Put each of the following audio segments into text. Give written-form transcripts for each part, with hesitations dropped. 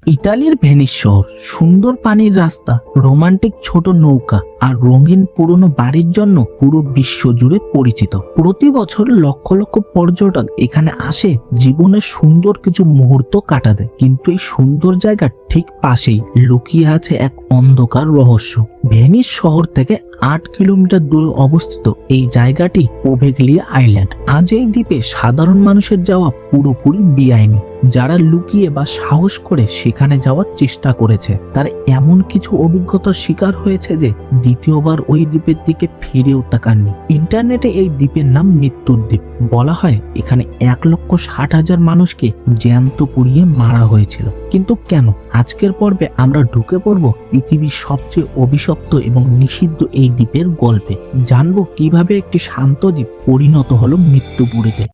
ইতালির ভেনিস শহর, সুন্দর পানির রাস্তা, রোমান্টিক ছোট নৌকা আর রঙিন পুরনো বাড়ির জন্য পুরো বিশ্ব জুড়ে পরিচিত। প্রতি বছর লক্ষ লক্ষ পর্যটক এখানে আসে জীবনের সুন্দর কিছু মুহূর্ত কাটাতে, কিন্তু এই সুন্দর জায়গার ঠিক পাশেই লুকিয়ে আছে এক অন্ধকার রহস্য। ভেনিস শহর থেকে 8 কিলোমিটার দূরে অবস্থিত এই জায়গাটি পোভেগলিয়া আইল্যান্ড। আজ এই দ্বীপে সাধারণ মানুষের যাওয়া পুরোপুরি বেআইনি। যারা লুকিয়ে বা সাহস করে সেখানে যাওয়ার চেষ্টা করেছে তারা এমন কিছু অভিজ্ঞতার শিকার হয়েছে যে দ্বিতীয়বার ওই দ্বীপের দিকে ফিরেও তাকাননি। ইন্টারনেটে এই দ্বীপের নাম মৃত্যুর দ্বীপ। বলা হয় এখানে 1,60,000 মানুষকে জ্যান্ত পুড়িয়ে মারা হয়েছিল। কিন্তু কেন? আজকের পর্বে আমরা ঢুকে পড়ব পৃথিবীর সবচেয়ে অভিশপ্ত এবং নিষিদ্ধ এই দ্বীপের গল্পে। জানবো কিভাবে একটি শান্ত দ্বীপ পরিণত হলো মৃত্যুপুরীতে।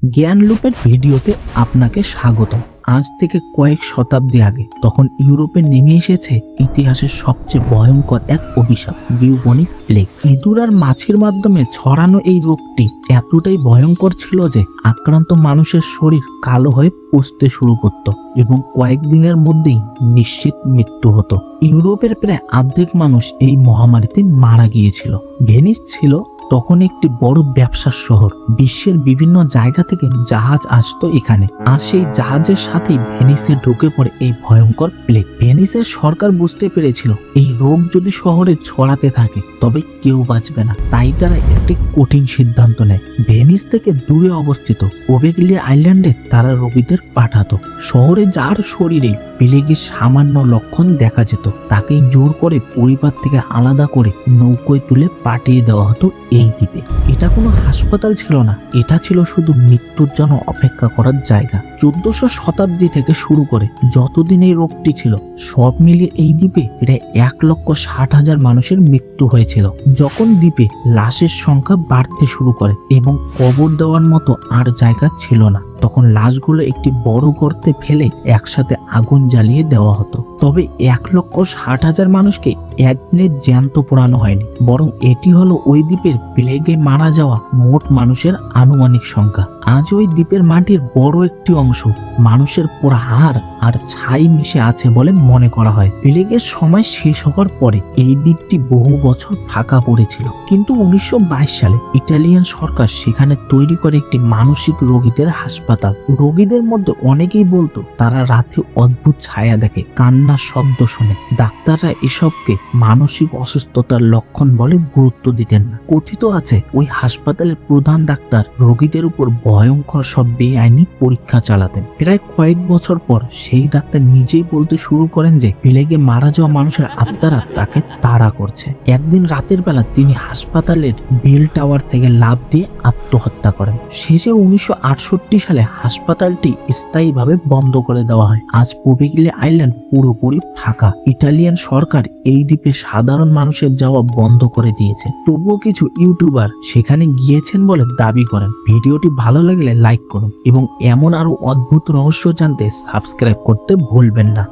জ্ঞান লুপের ভিডিওতে আপনাকে স্বাগত। আজ থেকে কয়েক শতাব্দী আগে তখন ইউরোপে নেমে এসেছে ইতিহাসের সবচেয়ে ভয়ঙ্কর এক অভিশাপ, বিউবনিক প্লেগ। ইঁদুর আর মাছির মাধ্যমে ছড়ানো এই রোগটি এতটাই ভয়ঙ্কর ছিল যে আক্রান্ত মানুষের শরীর কালো হয়ে পচতে শুরু করত এবং কয়েকদিনের মধ্যেই নিশ্চিত মৃত্যু হতো। ইউরোপের প্রায় অর্ধেক মানুষ এই মহামারীতে মারা গিয়েছিল। ভেনিস ছিল তখন একটি বড় ব্যবসার শহর। বিশ্বের বিভিন্ন জায়গা থেকে জাহাজ আসতো এখানে, আর সেই জাহাজের সাথেই ভেনিসে ঢুকে পড়ে এই ভয়ঙ্কর প্লেগ। ভেনিসের সরকার বুঝতে পেরেছিল এই রোগ যদি শহরে ছড়াতে থাকে তবে কেউ বাঁচবে না। তাই তারা একটি কঠিন সিদ্ধান্ত নেয়। ভেনিস থেকে দূরে অবস্থিত পোভেগলিয়া আইল্যান্ডে তারা রোগীদের পাঠাতো। শহরে যার শরীরে প্লেগের সামান্য লক্ষণ দেখা যেত তাকেই জোর করে পরিবার থেকে আলাদা করে নৌকোয় তুলে পাঠিয়ে দেওয়া হতো এই দ্বীপে। এটা কোনো হাসপাতাল ছিল না, এটা ছিল শুধু মৃত্যুর জন্য অপেক্ষা করার জায়গা। 1400 শতাব্দী থেকে শুরু করে যতদিন এই রোগটি ছিল সব মিলিয়ে এই দ্বীপে প্রায় 1,60,000 মানুষের মৃত্যু হয়েছিল। যখন দ্বীপে লাশের সংখ্যা বাড়তে শুরু করে এবং কবর দেওয়ার মতো আর জায়গা ছিল না, তখন লাশগুলো একটি বড় গর্তে ফেলে একসাথে আগুন জ্বালিয়ে দেওয়া হতো। তবে 1,60,000 মানুষকে একদিনে জ্যান্ত পোড়ানো হয়নি, বরং এটি হলো ওই দ্বীপের প্লেগে মারা যাওয়া মোট মানুষের আনুমানিক সংখ্যা। আজ ওই দ্বীপের মাটির বড় একটি অংশ মানুষের পোড়া হাড় আর ছাই মিশে আছে বলে মনে করা হয়। প্লেগের সময় শেষ হওয়ার পরে এই দ্বীপটি বহু বছর ফাঁকা পড়েছিল, কিন্তু 1922 সালে ইটালিয়ান সরকার সেখানে তৈরি করে একটি মানসিক রোগীদের হাসপাতাল। রোগীদের মধ্যে অনেকেই বলতো তারা রাতে অদ্ভুত ছায়া দেখে, কান্নার শব্দ শোনে। ডাক্তাররা এসবকে মানসিক অসুস্থতার লক্ষণ বলে গুরুত্ব দিতেন না। কথিত আছে ওই হাসপাতালের প্রধান ডাক্তার রোগীদের উপর ভয়ঙ্কর সব বেআইনি পরীক্ষা চালাতেন। প্রায় কয়েক বছর পর সেই ডাক্তার নিজেই বলতে শুরু করেন যে প্লেগে মারা যাওয়া মানুষের আত্মারা তাকে তাড়া করছে। একদিন রাতের বেলা তিনি হাসপাতালের বেল টাওয়ার থেকে লাফ দিয়ে আত্মহত্যা করেন। শেষে 1968 সালে হাসপাতালটি স্থায়ীভাবে বন্ধ করে দেওয়া হয়। আজ পোভেগলিয়া আইল্যান্ড পুরোপুরি ফাঁকা। ইটালিয়ান সরকার এই দ্বীপে সাধারণ মানুষের যাওয়া বন্ধ করে দিয়েছে। তবুও কিছু ইউটিউবার সেখানে গিয়েছেন বলে দাবি করেন। ভিডিওটি ভালো লাগলে লাইক করুন এবং এমন আরো অদ্ভুত রহস্য জানতে সাবস্ক্রাইব করতে ভুলবেন না।